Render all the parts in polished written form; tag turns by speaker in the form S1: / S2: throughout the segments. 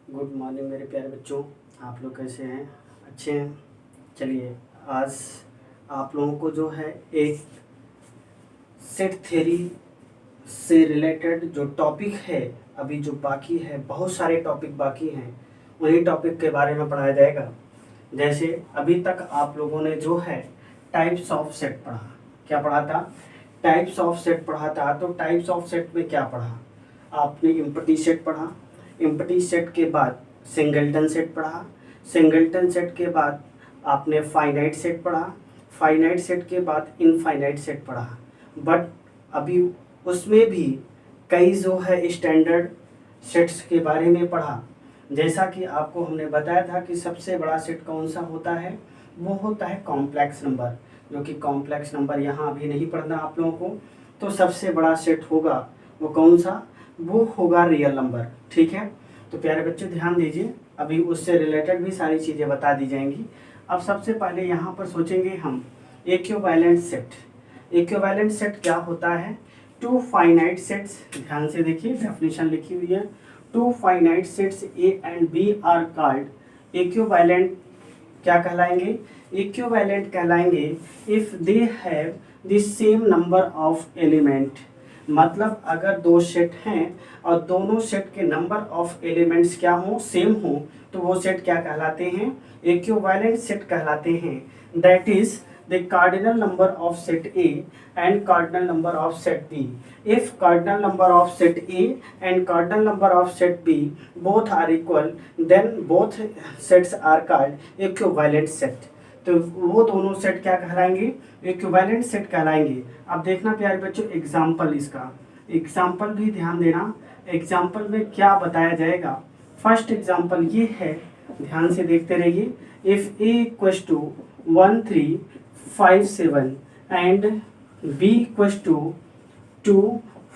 S1: Good morning मेरे प्यारे बच्चों। आप लोग कैसे हैं? अच्छे हैं। चलिए आज आप लोगों को जो है एक सेट थ्योरी से रिलेटेड जो टॉपिक है, अभी जो बाकी है, बहुत सारे टॉपिक बाकी हैं, उन्हीं टॉपिक के बारे में पढ़ाया जाएगा। जैसे अभी तक आप लोगों ने जो है टाइप्स ऑफ सेट पढ़ा। क्या पढ़ा था? टाइप्स ऑफ सेट पढ़ा था। तो टाइप्स ऑफ सेट में क्या पढ़ा? आपने एम्प्टी सेट पढ़ा। एम्प्टी सेट के बाद सिंगलटन सेट पढ़ा। सिंगलटन सेट के बाद आपने फाइनाइट सेट पढ़ा। फाइनाइट सेट के बाद इनफाइनाइट सेट पढ़ा। बट अभी उसमें भी कई जो है स्टैंडर्ड सेट्स के बारे में पढ़ा। जैसा कि आपको हमने बताया था कि सबसे बड़ा सेट कौन सा होता है, वो होता है कॉम्प्लेक्स नंबर, जो कि कॉम्प्लेक्स नंबर यहाँ अभी नहीं पढ़ना आप लोगों को। तो सबसे बड़ा सेट होगा वो कौन सा? वो होगा रियल नंबर। ठीक है, तो प्यारे बच्चे ध्यान दीजिए, अभी उससे रिलेटेड भी सारी चीज़ें बता दी जाएंगी। अब सबसे पहले यहाँ पर सोचेंगे हम इक्विवेलेंट सेट। इक्विवेलेंट सेट क्या होता है? टू फाइनाइट सेट्स, ध्यान से देखिए डेफिनेशन लिखी हुई है। Two finite sets A and B are called equivalent. क्या कहलाएंगे? इक्विवेलेंट कहलाएंगे if they have the same number of element. मतलब अगर दो सेट हैं और दोनों सेट के नंबर ऑफ एलिमेंट्स क्या हो? सेम हो, तो वो सेट क्या कहलाते हैं? इक्विवेलेंट सेट कहलाते हैं। That is the cardinal number of set A and cardinal number of set B. If cardinal number of set A and cardinal number of set B both are equal, then both sets are called equivalent set. तो वो दोनों set क्या कहलाएंगे? Equivalent set कहलाएंगे। अब देखना प्यारे बच्चों एग्जाम्पल, इसका एग्जाम्पल भी ध्यान देना। एग्जाम्पल में क्या बताया जाएगा? फर्स्ट एग्जाम्पल ये है, ध्यान से देखते रहिए। If a equals to 1 3 5 7 and b equals to 2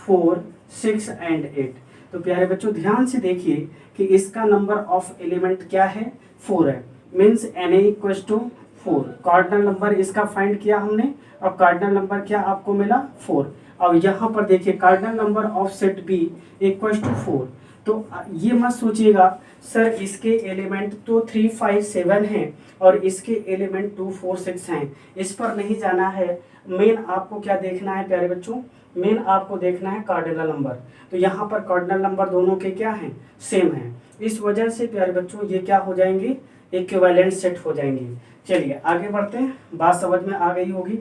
S1: 4 6 and 8। तो प्यारे बच्चों ध्यान से देखिए कि इसका नंबर ऑफ एलिमेंट क्या है? 4 है। Means na equals to 4। Cardinal number इसका फाइंड किया हमने और कार्डिनल नंबर क्या आपको मिला? 4। अब यहाँ पर देखिए cardinal number of set b equals to 4। तो ये मत सोचिएगा सर इसके एलिमेंट तो 3 5 7 हैं और इसके एलिमेंट 2 4 6 हैं। इस पर नहीं जाना है। मेन आपको क्या देखना है प्यारे बच्चों? मेन आपको देखना है कार्डिनल नंबर। तो यहाँ पर कार्डिनल नंबर दोनों के क्या हैं? सेम हैं। इस वजह से प्यारे बच्चों ये क्या हो जाएंगे? इक्विवेलेंट सेट हो जाएंगे। चलिए आगे बढ़ते हैं, बात समझ में आ गई होगी।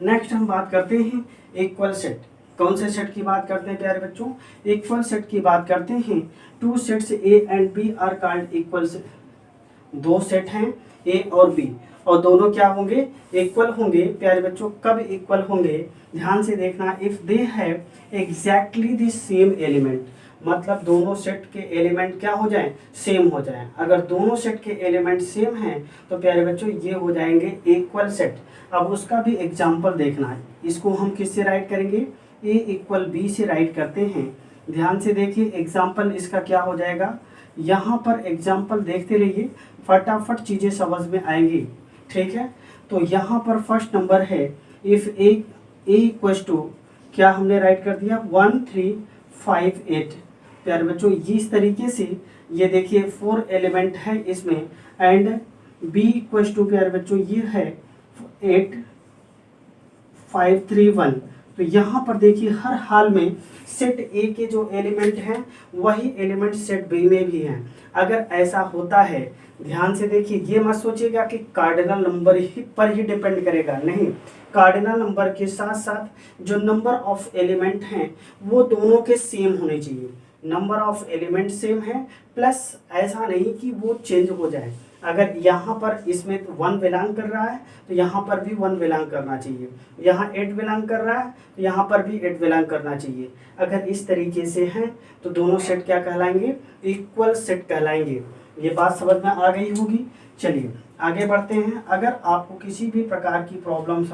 S1: नेक्स्ट हम बात करते हैं इक्वल सेट। कौन से सेट की बात करते हैं प्यारे बच्चों? इक्वल सेट की बात करते हैं। Two sets A and B are called equal set. दो सेट हैं ए और बी और दोनों क्या होंगे? इक्वल होंगे। प्यारे बच्चों कब इक्वल होंगे? ध्यान से देखना। If they have exactly the same element, मतलब दोनों सेट के एलिमेंट क्या हो जाएं? सेम हो जाएं। अगर दोनों सेट के एलिमेंट सेम हैं तो प्यारे बच्चों ये हो जाएंगे इक्वल सेट। अब उसका भी एग्जाम्पल देखना है। इसको हम किससे राइट करेंगे? ए इक्वल बी से राइट करते हैं। ध्यान से देखिए एग्जाम्पल इसका क्या हो जाएगा। यहाँ पर एग्जाम्पल देखते रहिए, फटाफट चीज़ें समझ में आएंगी। ठीक है, तो यहाँ पर फर्स्ट नंबर है इफ ए इक्वल्स टू क्या हमने राइट कर दिया? 1 3 5 8। प्यारे बच्चों इस तरीके से ये देखिए 4 एलिमेंट है इसमें एंड बी इक्वल्स टू प्यारे बच्चों ये है 8 5 3 1। तो यहाँ पर देखिए हर हाल में सेट ए के जो एलिमेंट हैं वही एलिमेंट सेट बी में भी हैं। अगर ऐसा होता है, ध्यान से देखिए, ये मत सोचिएगा कि कार्डिनल नंबर ही पर ही डिपेंड करेगा, नहीं। कार्डिनल नंबर के साथ साथ जो नंबर ऑफ एलिमेंट हैं वो दोनों के सेम होने चाहिए। नंबर ऑफ एलिमेंट सेम है, प्लस ऐसा नहीं कि वो चेंज हो जाए। अगर यहाँ पर इसमें 1 बिलोंग कर रहा है तो यहाँ पर भी 1 बिलोंग करना चाहिए। यहाँ 8 बिलोंग कर रहा है तो यहाँ पर भी 8 बिलोंग करना चाहिए। अगर इस तरीके से हैं तो दोनों सेट क्या कहलाएंगे? इक्वल सेट कहलाएंगे। ये बात समझ में आ गई होगी। चलिए आगे बढ़ते हैं। अगर आपको किसी भी प्रकार की प्रॉब्लम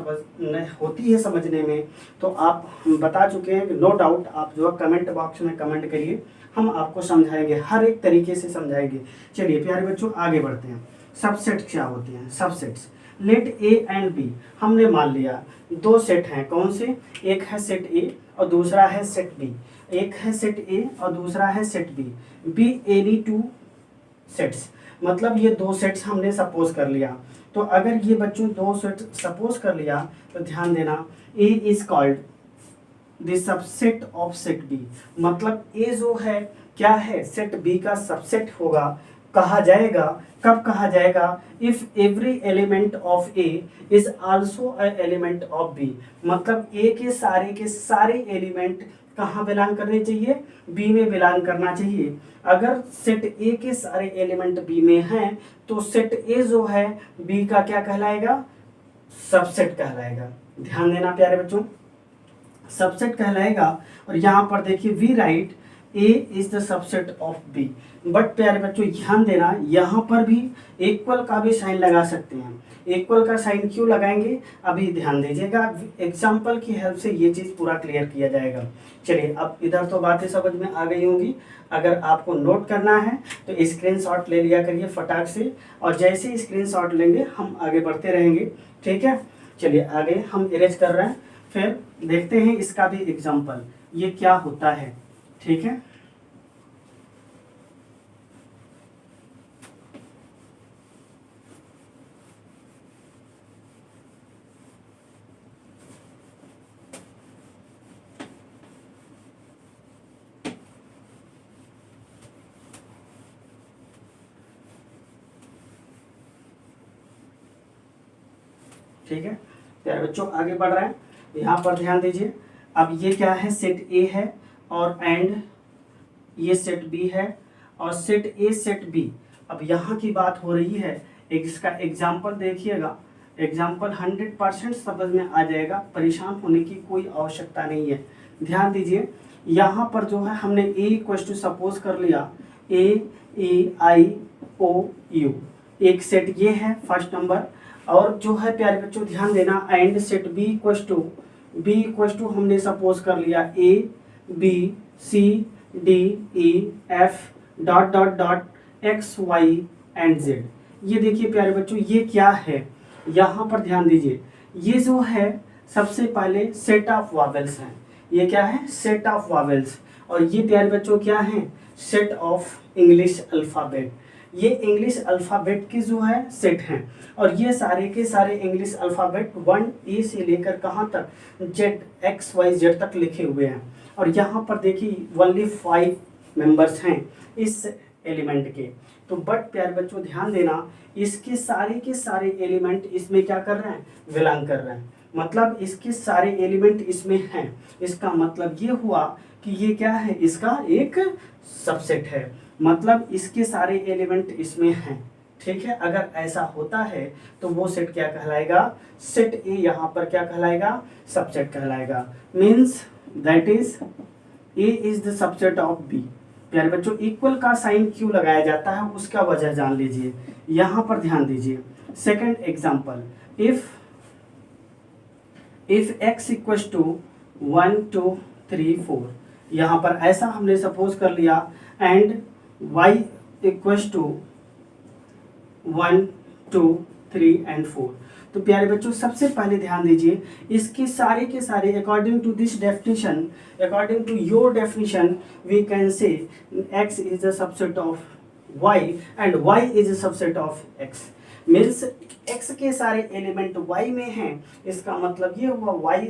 S1: होती है समझने में तो आप बता चुके हैं कि नो डाउट आप जो है कमेंट बॉक्स में कमेंट करिए, हम आपको समझाएंगे, हर एक तरीके से समझाएंगे। चलिए प्यारे बच्चों आगे बढ़ते हैं। सबसेट क्या होते हैं? Subsets let A and B, हमने मान लिया दो सेट हैं, कौन से, एक है सेट ए और दूसरा है सेट बी, एक है सेट ए और दूसरा है set B, B any two sets, मतलब ये दो सेट्स हमने सपोज कर लिया। तो अगर ये बच्चों दो सेट सपोज कर लिया तो ध्यान देना, A is called the subset of set B, मतलब ए जो है क्या है, सेट बी का सबसेट होगा, कहा जाएगा, कब कहा जाएगा, if every element of A is also a element of B, मतलब ए के सारे एलिमेंट कहाँ बिलोंग करने चाहिए, बी में बिलोंग करना चाहिए। अगर सेट ए के सारे एलिमेंट बी में हैं तो सेट ए जो है बी का क्या कहलाएगा, सबसेट कहलाएगा। ध्यान देना प्यारे बच्चों, सबसेट कहलाएगा। और यहाँ पर देखिए we write A is the subset of B, but प्यारे बच्चों ध्यान देना, यहाँ पर भी इक्वल का भी साइन लगा सकते हैं। इक्वल का साइन क्यों लगाएंगे, अभी ध्यान दीजिएगा, एग्जाम्पल की हेल्प से ये चीज़ पूरा क्लियर किया जाएगा। चलिए अब इधर तो बातें समझ में आ गई होंगी, अगर आपको नोट करना है तो स्क्रीनशॉट ले लिया करिए फटाक से, और जैसे ही स्क्रीनशॉट लेंगे हम आगे बढ़ते रहेंगे, ठीक है। चलिए आगे हम इरेज कर रहे हैं, फिर देखते हैं इसका भी एग्जाम्पल ये क्या होता है, ठीक है। ठीक है प्यारे बच्चों, आगे बढ़ रहे हैं, यहाँ पर ध्यान दीजिए। अब ये क्या है, सेट ए है और एंड ये सेट बी है और सेट ए सेट बी। अब यहाँ की बात हो रही है, इसका एग्जाम्पल देखिएगा, एग्जाम्पल 100% समझ में आ जाएगा, परेशान होने की कोई आवश्यकता नहीं है। ध्यान दीजिए यहाँ पर जो है हमने ए इक्वल टू सपोज कर लिया AEIOU, एक सेट ये है फर्स्ट नंबर, और जो है प्यारे बच्चों ध्यान देना and set B equal to हमने सपोज कर लिया ABCDEF dot dot dot XY and Z। ये देखिए प्यारे बच्चों ये क्या है, यहाँ पर ध्यान दीजिए, ये जो है सबसे पहले सेट ऑफ वॉवेल्स हैं, ये क्या है, सेट ऑफ वॉवेल्स, और ये प्यारे बच्चों क्या है, सेट ऑफ इंग्लिश अल्फ़ाबेट। ये इंग्लिश अल्फ़ाबेट की जो है सेट हैं, और ये सारे के सारे इंग्लिश अल्फ़ाबेट 1A से लेकर कहाँ तक, XYZ तक लिखे हुए हैं। और यहाँ पर देखिए ओनली 5 मेंबर्स हैं इस एलिमेंट के। तो बट प्यारे बच्चों ध्यान देना, इसके सारे के सारे एलिमेंट इसमें क्या कर रहे हैं, बिलोंग कर रहे हैं, मतलब इसके सारे एलिमेंट इसमें हैं। इसका मतलब ये हुआ कि ये क्या है, इसका एक सबसेट है, मतलब इसके सारे एलिमेंट इसमें हैं, ठीक है। अगर ऐसा होता है तो वो सेट क्या कहलाएगा, सेट ए यहाँ पर क्या कहलाएगा, सबसेट कहलाएगा। Means that is A is the subset of B. प्यारे बच्चों इक्वल का साइन क्यों लगाया जाता है उसका वजह जान लीजिए, यहाँ पर ध्यान दीजिए। Second example, if x equals to 1 2 3 4, यहाँ पर ऐसा हमने सपोज कर लिया, and y equals to 1 2 3 and 4। तो प्यारे बच्चों सबसे पहले ध्यान दीजिए, इसके सारे के सारे according to this definition, according to your definition we can say x is the subset of y and y is the subset of x। Means x के सारे एलिमेंट y में हैं, इसका मतलब ये हुआ y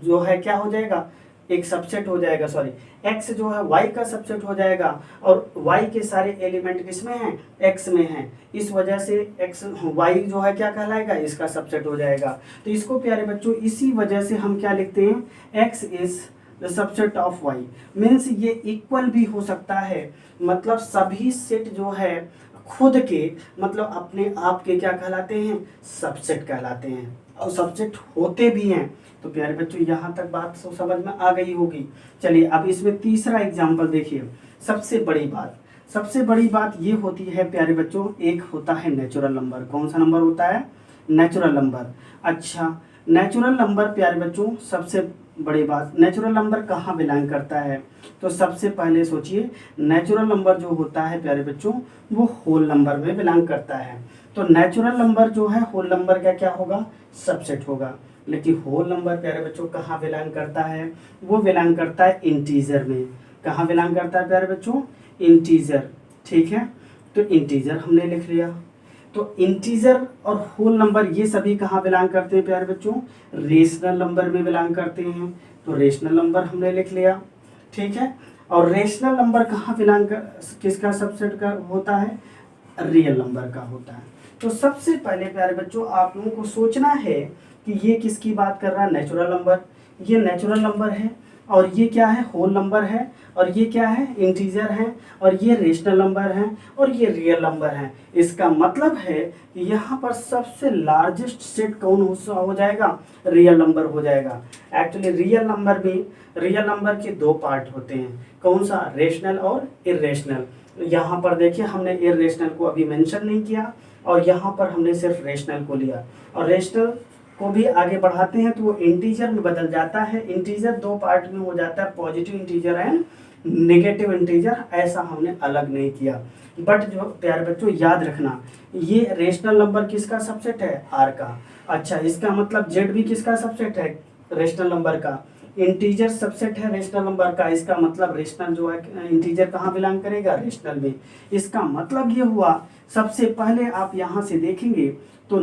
S1: जो है क्या हो जाएगा, एक सबसेट हो जाएगा, सॉरी x जो है y का सबसेट हो जाएगा, और y के सारे एलिमेंट किसमें हैं, x में हैं, इस वजह से x y जो है क्या कहलाएगा, इसका सबसेट हो जाएगा। तो इसको प्यारे बच्चों इसी वजह से हम क्या लिखते हैं, x is the subset of y। Means ये इक्वल भी हो सकता है, मतलब सभी सेट जो है खुद के मतलब अपने आप के क्या कहलाते हैं, सबसेट कहलाते हैं, और सबसेट होते भी हैं। तो प्यारे बच्चों यहाँ तक बात समझ में आ गई होगी। चलिए अब इसमें तीसरा एग्जाम्पल देखिए। सबसे बड़ी बात ये होती है प्यारे बच्चों, एक होता है नेचुरल नंबर। कौन सा नंबर होता है, नेचुरल नंबर। अच्छा नेचुरल नंबर प्यारे बच्चों सबसे बड़ी बात, नेचुरल नंबर कहाँ बिलोंग करता है, तो सबसे पहले सोचिए नेचुरल नंबर जो होता है प्यारे बच्चों वो होल नंबर में बिलोंग करता है। तो नेचुरल नंबर जो है होल नंबर का क्या होगा, सबसेट होगा। लेकिन होल नंबर प्यारे बच्चों कहाँ बिलोंग करता है, वो बिलोंग करता है इंटीजर में। कहाँ बिलोंग करता है प्यारे बच्चों, इंटीजर। ठीक है, तो इंटीजर हमने लिख लिया। तो इंटीजर और होल नंबर ये सभी कहाँ बिलोंग करते हैं प्यारे बच्चों, रेशनल नंबर में बिलोंग करते हैं। तो रेशनल नंबर हमने लिख लिया। ठीक है, और रेशनल नंबर कहाँ बिलोंग कर, किसका सबसेट का होता है, रियल नंबर का होता है। तो सबसे पहले प्यारे बच्चों आप लोगों को सोचना है कि ये किसकी बात कर रहा है, नेचुरल नंबर। ये नेचुरल नंबर है, और ये क्या है, होल नंबर है, और ये क्या है, इंटीजर है, और ये रेशनल नंबर है, और ये रियल नंबर है। इसका मतलब है कि यहाँ पर सबसे लार्जेस्ट सेट कौन हो जाएगा, रियल नंबर हो जाएगा। एक्चुअली रियल नंबर के दो पार्ट होते हैं, कौन सा, रेशनल और इरेशनल। यहाँ पर देखिए हमने इरेशनल को अभी मेंशन नहीं किया, और यहाँ पर हमने सिर्फ रेशनल को लिया। और रेशनल को भी आगे बढ़ाते हैं तो वो इंटीजर में बदल जाता है। इंटीजर दो पार्ट में हो जाता है, positive integer and negative integer. ऐसा हमने अलग नहीं किया। बट जो प्यारे बच्चों याद रखना, ये रेशनल नंबर किसका सबसेट है, आर का। अच्छा, इसका मतलब जेड भी किसका सबसेट है, रेशनल नंबर का। इंटीजर सबसेट है रेशनल नंबर का, इसका मतलब रेशनल जो है इंटीजर कहाँ बिलोंग करेगा, रेशनल में। इसका मतलब ये हुआ, सबसे पहले आप यहाँ से देखेंगे तो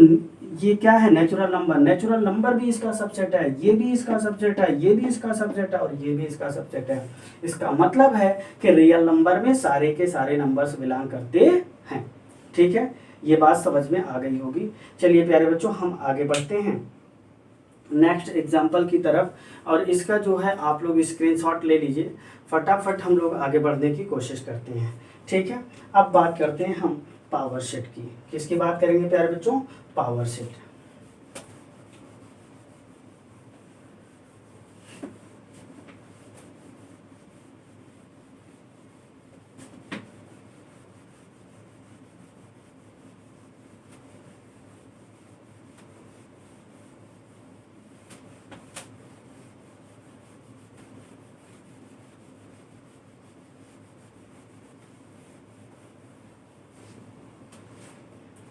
S1: ये क्या है, नेचुरल नंबर। नेचुरल नंबर भी इसका सबसेट है, ये भी इसका सबसेट है, ये भी इसका सबसेट है, और ये भी इसका सबसेट है। इसका मतलब है कि रियल नंबर में सारे के सारे नंबर्स बिलोंग करते हैं। ठीक है, ये बात समझ में आ गई होगी। चलिए प्यारे बच्चों हम आगे बढ़ते हैं नेक्स्ट एग्जाम्पल की तरफ, और इसका जो है आप लोग स्क्रीनशॉट ले लीजिए। फटाफट हम लोग आगे बढ़ने की कोशिश करते हैं। ठीक है, अब बात करते हैं हम पावर सेट की। किसकी बात करेंगे प्यारे बच्चों, पावर सेट।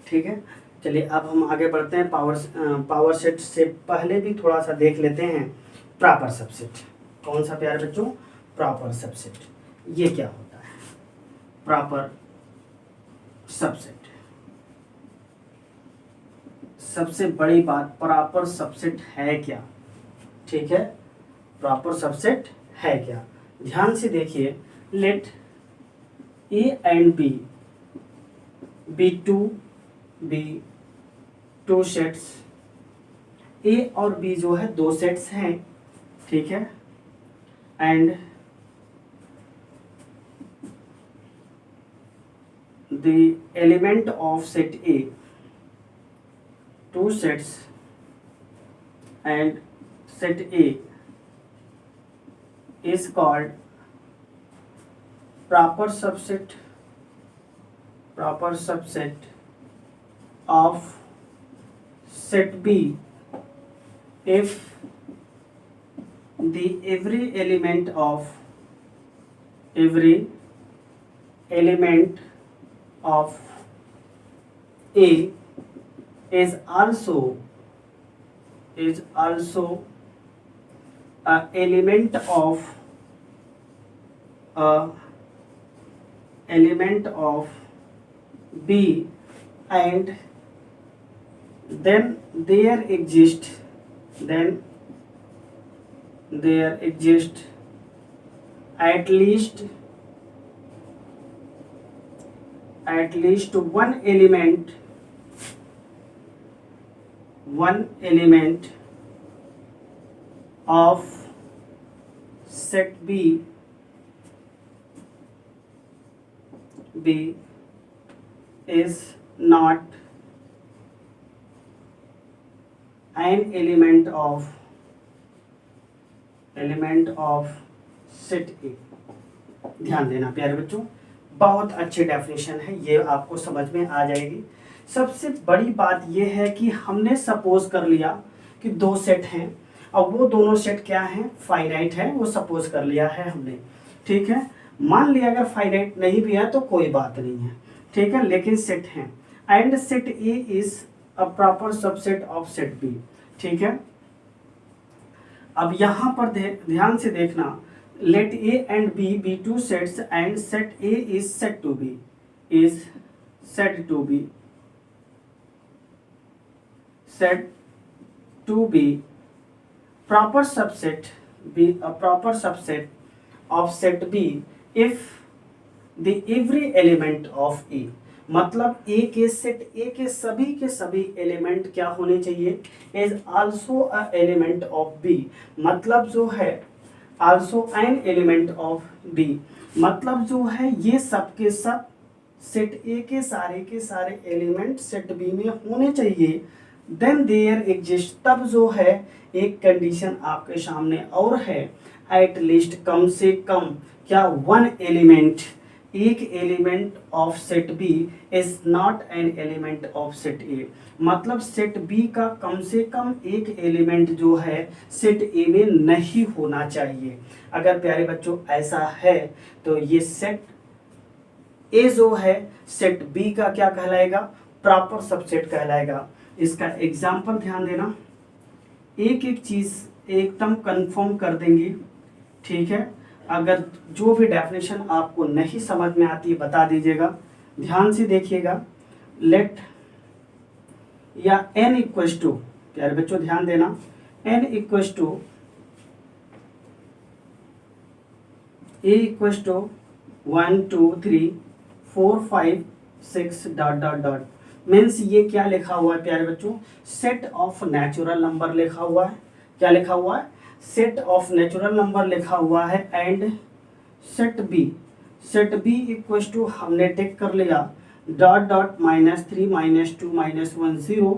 S1: ठीक है, चलिए अब हम आगे बढ़ते हैं। पावर सेट से पहले भी थोड़ा सा देख लेते हैं प्रॉपर सबसेट। कौन सा प्यारे बच्चों, प्रॉपर सबसेट। ये क्या होता है प्रॉपर सबसेट। सबसे बड़ी बात, प्रॉपर सबसेट है क्या। ठीक है, प्रॉपर सबसेट है क्या, ध्यान से देखिए। Let A and B be two sets. A और बी जो है दो सेट्स हैं। ठीक है, and the element of set A, two sets and set A is called proper subset of set B if the every element of A is also a element of B, and then there exists at least one element of set B is not an element of set A। ध्यान देना प्यारे बच्चों, बहुत अच्छी definition है, ये आपको समझ में आ जाएगी। सबसे बड़ी बात ये है कि हमने सपोज कर लिया कि दो सेट हैं, अब वो दोनों सेट क्या हैं, फाइनाइट है, वो सपोज कर लिया है हमने। ठीक है, मान लिया अगर फाइनाइट नहीं भी है तो कोई बात नहीं है। ठीक है, लेकिन सेट हैं, and set A is a proper subset of set B. ठीक है, अब यहां पर ध्यान से देखना, let A and B two sets and set A is set to B, is set to B, set to B proper subset, be a proper subset of set B if the every element of A, मतलब A के set A के सभी element क्या होने चाहिए, is also a element of B, मतलब जो है also an element of B, मतलब जो है ये सब के सब सेट A के सारे एलिमेंट सेट B में होने चाहिए। देन देयर एग्जिस्ट, तब जो है एक कंडीशन आपके सामने और है, एट लीस्ट कम से कम क्या, वन एलिमेंट, एक element of set B is not an element of set A, मतलब सेट बी का कम से कम एक एलिमेंट जो है सेट ए में नहीं होना चाहिए। अगर प्यारे बच्चों ऐसा है तो ये सेट ए जो है सेट बी का क्या कहलाएगा, प्रॉपर सबसेट कहलाएगा। इसका एग्जाम्पल ध्यान देना, एक एक चीज एकदम कंफर्म कर देंगे। ठीक है, अगर जो भी डेफिनेशन आपको नहीं समझ में आती बता दीजिएगा, ध्यान से देखिएगा। लेट या n इक्वल्स टू, प्यारे बच्चों ध्यान देना, n equals to a equals to 1 2 3 4 5 6 dot dot dot, means ये क्या लिखा हुआ है प्यारे बच्चों, सेट ऑफ नेचुरल नंबर लिखा हुआ है। क्या लिखा हुआ है, सेट ऑफ नेचुरल नंबर लिखा हुआ है। And set B equals to हमने टेक कर लिया dot dot -3 -2 -1 0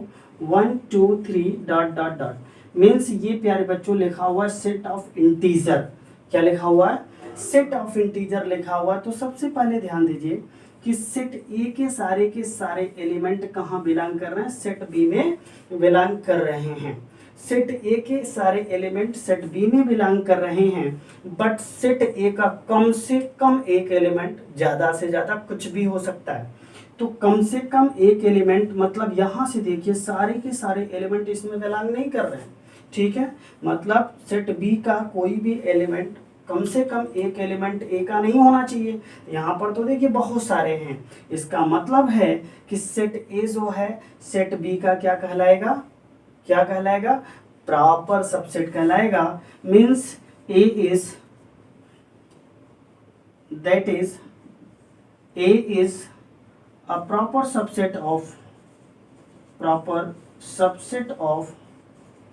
S1: 1 2 3 dot dot dot, means ये प्यारे बच्चों लिखा हुआ है सेट ऑफ इंटीजर। क्या लिखा हुआ है, सेट ऑफ इंटीजर लिखा हुआ है। तो सबसे पहले ध्यान दीजिए कि सेट ए के सारे एलिमेंट कहाँ बिलोंग कर रहे हैं, सेट बी में बिलोंग कर रहे हैं। सेट ए के सारे एलिमेंट सेट बी में बिलोंग कर रहे हैं, बट सेट ए का कम से कम एक एलिमेंट, ज्यादा से ज्यादा कुछ भी हो सकता है। तो कम से कम एक एलिमेंट, मतलब यहां से देखिए सारे के सारे एलिमेंट इसमें बिलोंग नहीं कर रहे हैं। ठीक है, मतलब सेट बी का कोई भी एलिमेंट कम से कम एक एलिमेंट ए का नहीं होना चाहिए। यहाँ पर तो देखिए बहुत सारे हैं, इसका मतलब है कि सेट ए जो है सेट बी का क्या कहलाएगा, क्या कहलाएगा, प्रॉपर सबसेट कहलाएगा। Means A is, that is A is a proper subset of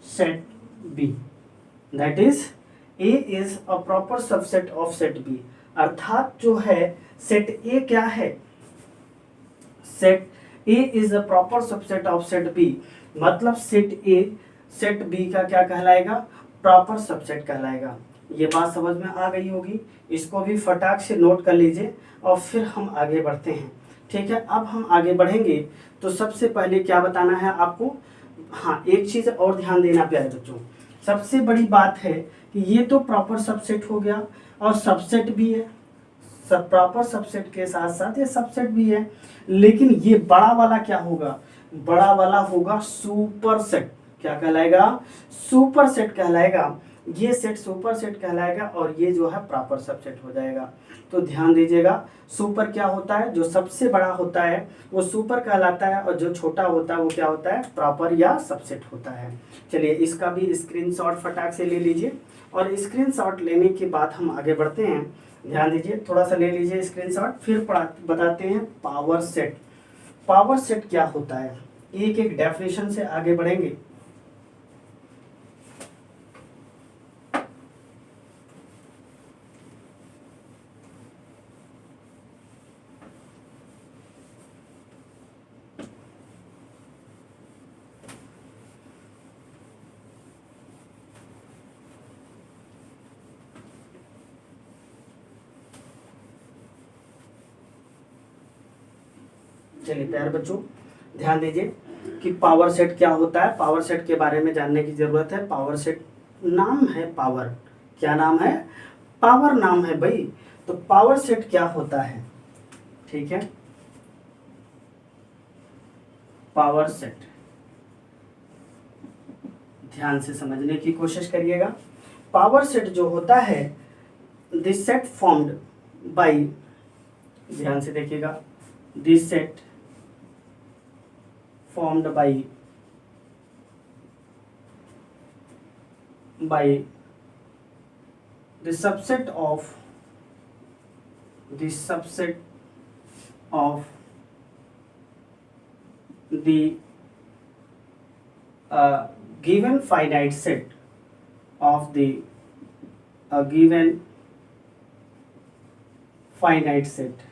S1: set B, that is A is a proper subset of set B, अर्थात जो है सेट A क्या है, set A is a proper subset of set B, मतलब set A set B का क्या कहलाएगा, proper subset कहलाएगा। ये बात समझ में आ गई होगी, इसको भी फटाक से नोट कर लीजिए और फिर हम आगे बढ़ते हैं। ठीक है, अब हम आगे बढ़ेंगे तो सबसे पहले क्या बताना है आपको, हाँ एक चीज और ध्यान देना प्यारे बच्चों, सबसे बड़ी बात है कि ये तो प्रॉपर सबसेट हो गया और सबसेट भी है, सब प्रॉपर सबसेट के साथ साथ ये सबसेट भी है, लेकिन ये बड़ा वाला क्या होगा, बड़ा वाला होगा सुपर सेट। क्या कहलाएगा, सुपर सेट कहलाएगा। ये सेट सुपर सेट कहलाएगा और ये जो है प्रॉपर सबसेट हो जाएगा। तो ध्यान दीजिएगा, सुपर क्या होता है, जो सबसे बड़ा होता है वो सुपर कहलाता है और जो छोटा होता है वो क्या होता है, प्रॉपर या सबसेट होता है। चलिए इसका भी स्क्रीनशॉट फटाक से ले लीजिए और स्क्रीनशॉट लेने के बाद हम आगे बढ़ते हैं। ध्यान दीजिए, थोड़ा सा ले लीजिए स्क्रीनशॉट, फिर बताते हैं पावर सेट। पावर सेट क्या होता है, एक एक डेफिनेशन से आगे बढ़ेंगे। चलिए प्यारे बच्चों ध्यान दीजिए कि पावर सेट क्या होता है। पावर सेट के बारे में जानने की जरूरत है। पावर सेट नाम है पावर, क्या नाम है, पावर नाम है भाई। तो पावर सेट क्या होता है, ठीक है, पावर सेट। ध्यान से समझने की कोशिश करिएगा। पावर सेट जो होता है, दिस सेट फॉर्म्ड बाई, ध्यान से देखिएगा, this set formed by the subset of the given finite set of the given finite set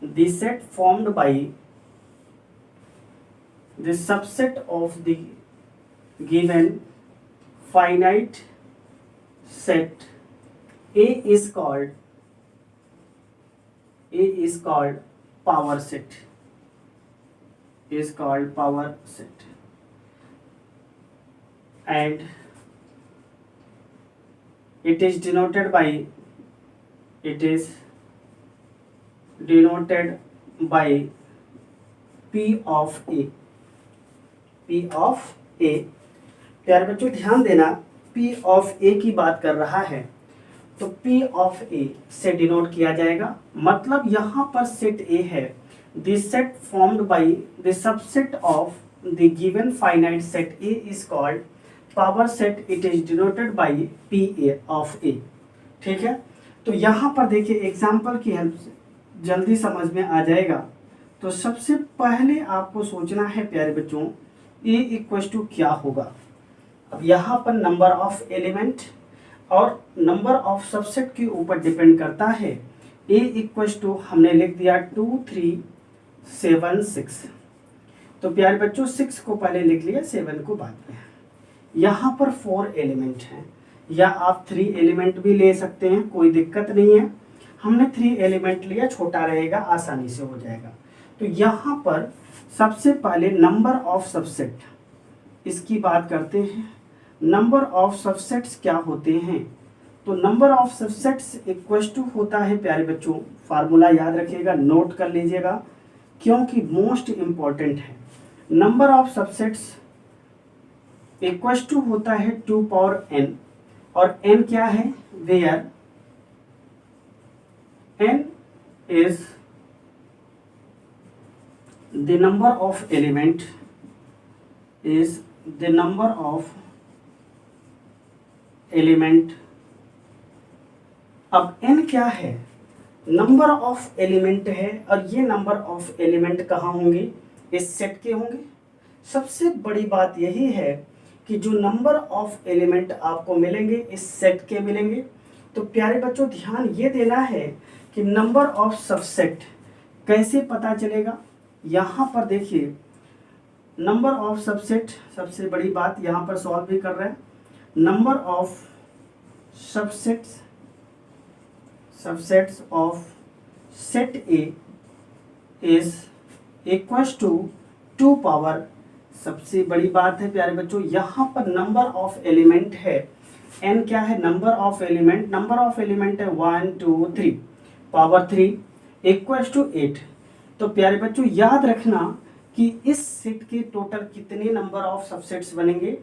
S1: the set formed by the subset of the given finite set A is called power set, and it is denoted by P of A। प्यारे बच्चों ध्यान देना, P of A की बात कर रहा है तो P of A से डिनोट किया जाएगा। मतलब यहाँ पर सेट A है, this set formed by the subset of the given finite set A is called power set, it is denoted by P of A। ठीक है, तो यहाँ पर देखिए एग्जाम्पल की हेल्प से जल्दी समझ में आ जाएगा। तो सबसे पहले आपको सोचना है प्यारे बच्चों, A इक्वल टू क्या होगा। अब यहाँ पर नंबर ऑफ एलिमेंट और नंबर ऑफ सबसेट के ऊपर डिपेंड करता है। A इक्वल टू हमने लिख दिया 2 3 7 6। तो प्यारे बच्चों 6 को पहले लिख लिया, 7 को बाद में। यहाँ पर 4 एलिमेंट हैं, या आप 3 एलिमेंट भी ले सकते हैं, कोई दिक्कत नहीं है। हमने 3 एलिमेंट लिया, छोटा रहेगा, आसानी से हो जाएगा। तो यहाँ पर सबसे पहले नंबर ऑफ सबसेट, इसकी बात करते हैं। नंबर ऑफ सबसेट्स क्या होते हैं? तो number of subsets equal to होता है प्यारे बच्चों, फार्मूला याद रखिएगा, नोट कर लीजिएगा क्योंकि मोस्ट इंपॉर्टेंट है। Number of subsets equal to होता है 2 पावर n, और n क्या है? Where n is the number of element अब n क्या है? नंबर ऑफ एलिमेंट है, और ये नंबर ऑफ एलिमेंट कहाँ होंगे? इस सेट के होंगे। सबसे बड़ी बात यही है कि जो नंबर ऑफ एलिमेंट आपको मिलेंगे इस सेट के मिलेंगे। तो प्यारे बच्चों ध्यान ये देना है कि नंबर ऑफ सबसेट कैसे पता चलेगा। यहाँ पर देखिए नंबर ऑफ सबसेट, सबसे बड़ी बात यहाँ पर सॉल्व भी कर रहे हैं। Number of subsets of set A is equal to 2 power, सबसे बड़ी बात है प्यारे बच्चों यहाँ पर नंबर ऑफ एलिमेंट है, n क्या है? नंबर ऑफ एलिमेंट है 1 2 3 पावर 3 इक्वल टू 8। तो प्यारे बच्चों याद रखना कि इस सेट के टोटल कितने नंबर ऑफ सबसेट्स बनेंगे?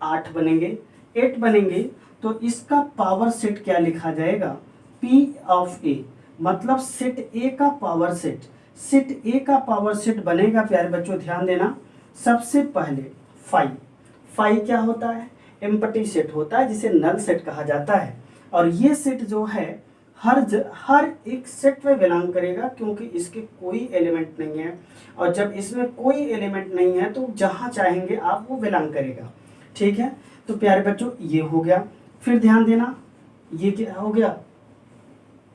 S1: 8 बनेंगे, 8 बनेंगे। तो इसका पावर सेट क्या लिखा जाएगा? P ऑफ A, मतलब सेट A का पावर सेट, सेट A का पावर सेट बनेगा प्यारे बच्चों ध्यान देना। सबसे पहले 5 क्या होता है? एम्प्टी सेट होता है, जिसे नल सेट कहा जाता है। और ये सेट जो है हर एक सेट में बिलोंग करेगा, क्योंकि इसके कोई एलिमेंट नहीं है, और जब इसमें कोई एलिमेंट नहीं है तो जहाँ चाहेंगे आप वो बिलोंग करेगा। ठीक है, तो प्यारे बच्चों ये हो गया। फिर ध्यान देना ये क्या हो गया?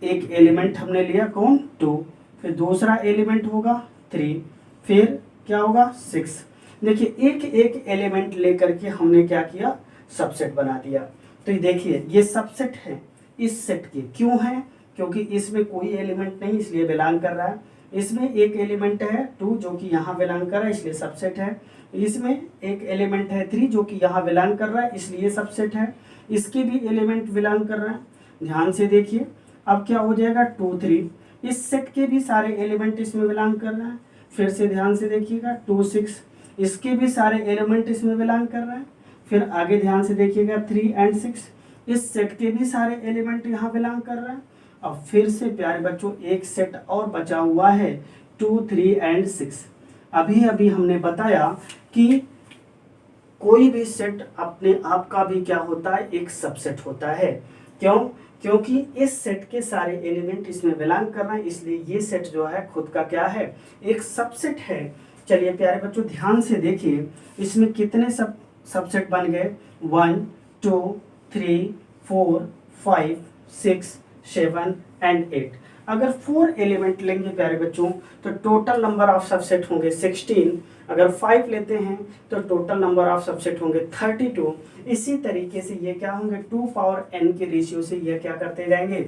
S1: एक एलिमेंट हमने लिया, कौन? 2, फिर दूसरा एलिमेंट होगा 3, फिर क्या होगा? 6। देखिए एक एक एलिमेंट लेकर के हमने क्या किया? सबसेट बना दिया। तो ये देखिए ये सबसेट है इस सेट के, क्यों है? क्योंकि इसमें कोई एलिमेंट नहीं इसलिए बिलोंग कर रहा है। इसमें एक एलिमेंट है 2 जो कि यहाँ बिलोंग कर रहा है इसलिए सबसेट है। इसमें एक एलिमेंट है 3 जो कि यहाँ बिलोंग कर रहा है इसलिए सबसेट है। इसके भी एलिमेंट बिलोंग कर रहा है, ध्यान से देखिए, अब क्या हो जाएगा 2 3, इस सेट के भी सारे एलिमेंट इसमें बिलोंग कर रहा है। फिर से ध्यान से देखिएगा 2 6, इसके भी सारे एलिमेंट इसमें बिलोंग कर रहा है। फिर आगे ध्यान से देखिएगा 3 एंड 6, इस सेट के भी सारे एलिमेंट यहाँ बिलोंग कर रहा है। अब फिर से प्यारे बच्चों एक सेट और बचा हुआ है 2 3 एंड 6। अभी अभी हमने बताया कि कोई भी सेट अपने आप का भी क्या होता है, एक सबसेट होता है। क्यों? क्योंकि इस सेट के सारे एलिमेंट इसमें बिलोंग कर रहे हैं, इसलिए ये सेट जो है खुद का क्या है, एक सबसेट है। चलिए प्यारे बच्चों ध्यान से देखिए, इसमें कितने सबसेट बन गए, 1 2 3 4 5 6 7 एंड 8। अगर 4 एलिमेंट लेंगे प्यारे बच्चों तो टोटल नंबर ऑफ सबसेट होंगे 16। अगर 5 लेते हैं तो टोटल नंबर ऑफ सबसेट होंगे 32। इसी तरीके से ये क्या होंगे, 2 पावर n के रेशियो से ये क्या करते जाएंगे,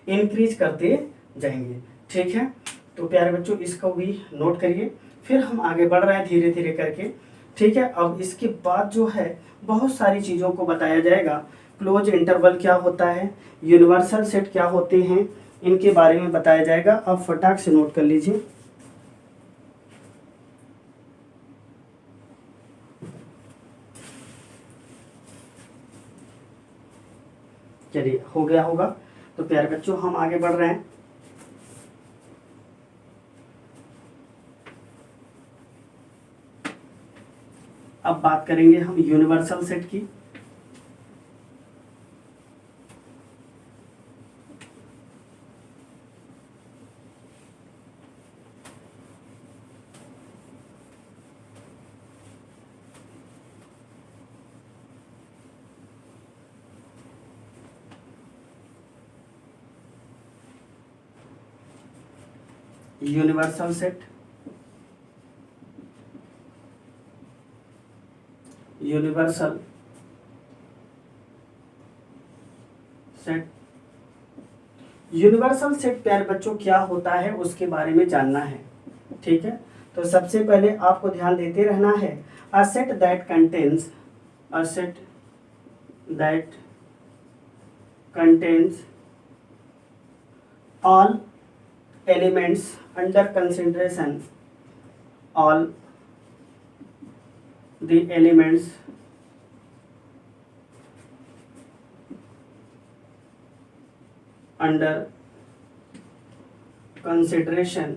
S1: इंक्रीज करते जाएंगे। ठीक है, तो प्यारे बच्चों इसको भी नोट करिए। फिर हम आगे बढ़ रहे हैं धीरे धीरे करके। ठीक है, अब इसके बाद जो है बहुत सारी चीज़ों को बताया जाएगा। क्लोज इंटरवल क्या होता है, यूनिवर्सल सेट क्या होते हैं, इनके बारे में बताया जाएगा। अब फटाक से नोट कर लीजिए। चलिए हो गया होगा, तो प्यारे बच्चों हम आगे बढ़ रहे हैं। अब बात करेंगे हम यूनिवर्सल सेट की। Universal set, universal set, universal set प्यारे बच्चों क्या होता है उसके बारे में जानना है। ठीक है, तो सबसे पहले आपको ध्यान देते रहना है। A set that contains, a set that contains all elements under consideration, all the elements under consideration,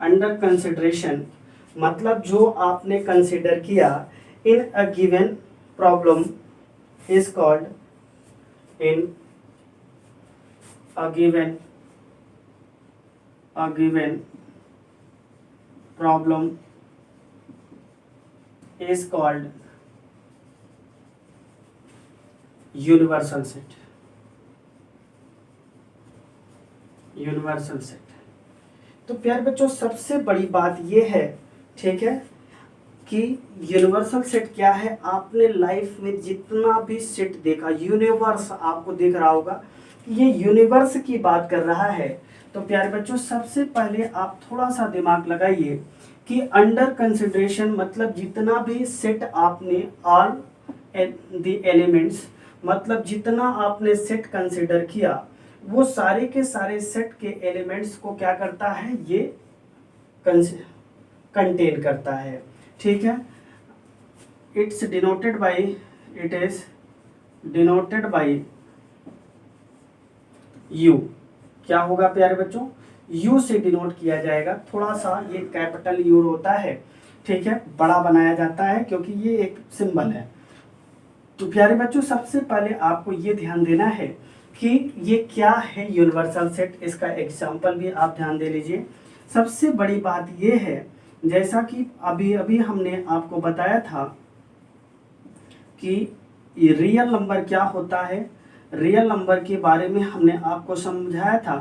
S1: under consideration मतलब जो आपने कंसिडर किया in a given problem is called, in a given problem is called universal set, universal set. तो प्यारे बच्चों सबसे बड़ी बात ये है, ठीक है, कि यूनिवर्सल सेट क्या है। आपने लाइफ में जितना भी सेट देखा, यूनिवर्स आपको दिख रहा होगा, ये यूनिवर्स की बात कर रहा है। तो प्यारे बच्चों सबसे पहले आप थोड़ा सा दिमाग लगाइए कि अंडर कंसिडरेशन मतलब जितना भी सेट आपने, ऑल द एलिमेंट्स मतलब जितना आपने सेट कंसिडर किया वो सारे के सारे सेट के एलिमेंट्स को क्या करता है, ये कंटेन करता है। ठीक है, it's denoted by, it is denoted by you. क्या होगा प्यारे बच्चों, यू से डिनोट किया जाएगा। थोड़ा सा ये कैपिटल यू होता है, ठीक है, बड़ा बनाया जाता है क्योंकि ये एक सिंबल है। तो प्यारे बच्चों सबसे पहले आपको ये ध्यान देना है कि ये क्या है यूनिवर्सल सेट। इसका एग्जाम्पल भी आप ध्यान दे लीजिए। सबसे बड़ी बात ये है, जैसा कि अभी अभी हमने आपको बताया था कि रियल नंबर क्या होता है। रियल नंबर के बारे में हमने आपको समझाया था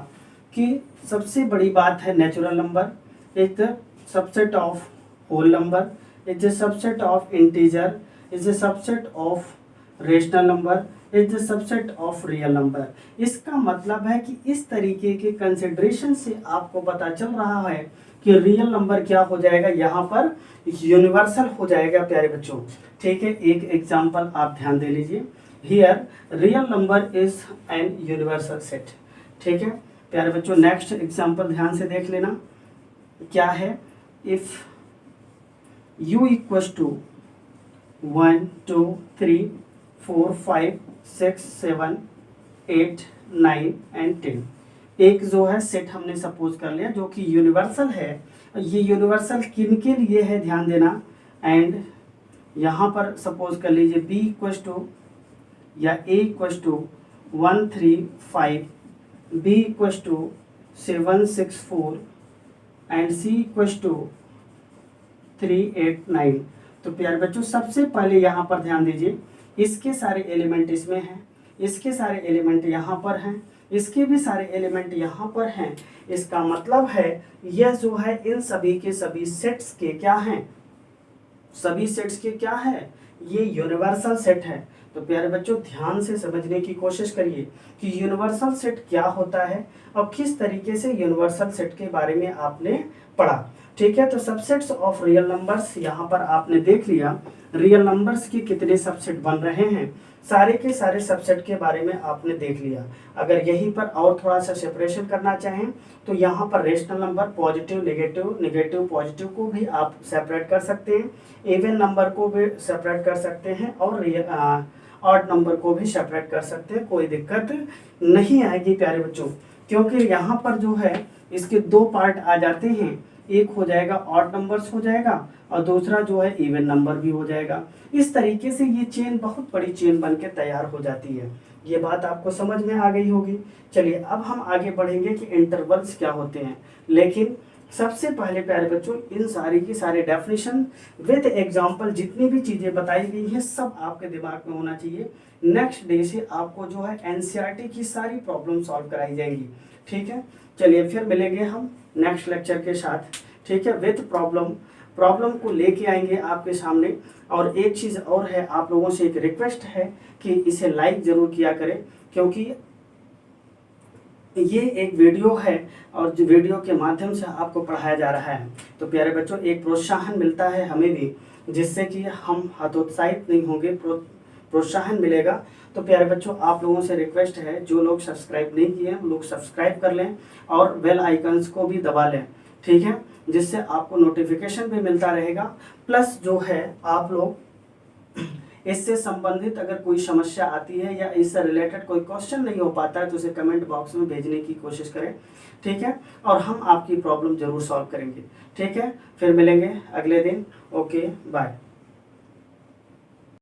S1: कि सबसे बड़ी बात है natural number, is the subset of whole number, is the subset of integer, is the subset of rational number is the subset of real number. इसका मतलब है कि इस तरीके के कंसिडरेशन से आपको पता चल रहा है कि रियल नंबर क्या हो जाएगा, यहाँ पर यूनिवर्सल हो जाएगा प्यारे बच्चों। ठीक है, एक एग्जांपल आप ध्यान दे लीजिए। Here real number is an universal set. ठीक है प्यारे बच्चों, नेक्स्ट एग्जांपल ध्यान से देख लेना क्या है। If u equals to 1 2 3 4 5 6 7 8 9 and 10, एक जो है सेट हमने सपोज कर लिया जो कि यूनिवर्सल है। ये यूनिवर्सल किन के लिए है ध्यान देना। एंड यहाँ पर सपोज कर लीजिए b इक्वल्स टू या a equals to 1 3 5, b equals to 7 6 4 and c equals to 3 8 9। तो प्यारे बच्चों सबसे पहले यहाँ पर ध्यान दीजिए, इसके सारे एलिमेंट इसमें हैं, इसके सारे एलिमेंट यहाँ पर हैं, इसके भी सारे एलिमेंट यहाँ पर हैं। इसका मतलब है यह जो है इन सभी के सभी सेट्स के क्या हैं, सभी सेट्स के क्या है, ये यूनिवर्सल सेट है। तो प्यारे बच्चों ध्यान से समझने की कोशिश करिए कि यूनिवर्सल सेट क्या होता है और किस तरीके से यूनिवर्सल सेट के बारे में आपने पढ़ा। ठीक है, तो सबसेट्स ऑफ रियल नंबर्स यहाँ पर आपने देख लिया, रियल नंबर्स के कितने सबसेट बन रहे हैं, सारे के सारे सबसेट के बारे में आपने देख लिया। अगर यहीं पर और थोड़ा सा सेपरेशन करना चाहें तो यहाँ पर rational number positive negative, negative positive को भी आप सेपरेट कर सकते हैं, इवन नंबर को भी सेपरेट कर सकते हैं और ऑड नंबर को भी सेपरेट कर सकते हैं। कोई दिक्कत नहीं आएगी प्यारे बच्चों, क्योंकि यहाँ पर जो है इसके दो पार्ट आ जाते हैं, एक हो जाएगा ऑड नंबर्स हो जाएगा और दूसरा जो है इवन नंबर भी हो जाएगा। इस तरीके से ये चेन बहुत बड़ी चेन बन के तैयार हो जाती है। ये बात आपको समझ में आ गई होगी। चलिए अब हम आगे बढ़ेंगे कि इंटरवल्स क्या होते हैं, लेकिन सबसे पहले प्यारे बच्चों इन सारी की सारी डेफिनेशन विद एग्जांपल जितनी भी चीज़ें बताई गई हैं सब आपके दिमाग में होना चाहिए। नेक्स्ट डे से आपको जो है एनसीईआरटी की सारी प्रॉब्लम सॉल्व कराई जाएंगी। ठीक है, चलिए फिर मिलेंगे हम नेक्स्ट लेक्चर के साथ। ठीक है, विथ प्रॉब्लम को लेके आएंगे आपके सामने। और एक चीज़ और है, आप लोगों से एक रिक्वेस्ट है कि इसे लाइक ज़रूर किया करें, क्योंकि ये एक वीडियो है और जो वीडियो के माध्यम से आपको पढ़ाया जा रहा है। तो प्यारे बच्चों एक प्रोत्साहन मिलता है हमें भी, जिससे कि हम हतोत्साहित नहीं होंगे, प्रोत्साहन मिलेगा। तो प्यारे बच्चों आप लोगों से रिक्वेस्ट है, जो लोग सब्सक्राइब नहीं किए हैं लोग सब्सक्राइब कर लें और बेल आइकन्स को भी दबा लें। ठीक है, जिससे आपको नोटिफिकेशन भी मिलता रहेगा। प्लस जो है आप लोग इससे संबंधित अगर कोई समस्या आती है या इससे रिलेटेड कोई क्वेश्चन नहीं हो पाता है तो उसे कमेंट बॉक्स में भेजने की कोशिश करें। ठीक है, और हम आपकी प्रॉब्लम जरूर सॉल्व करेंगे। ठीक है, फिर मिलेंगे अगले दिन। Okay bye.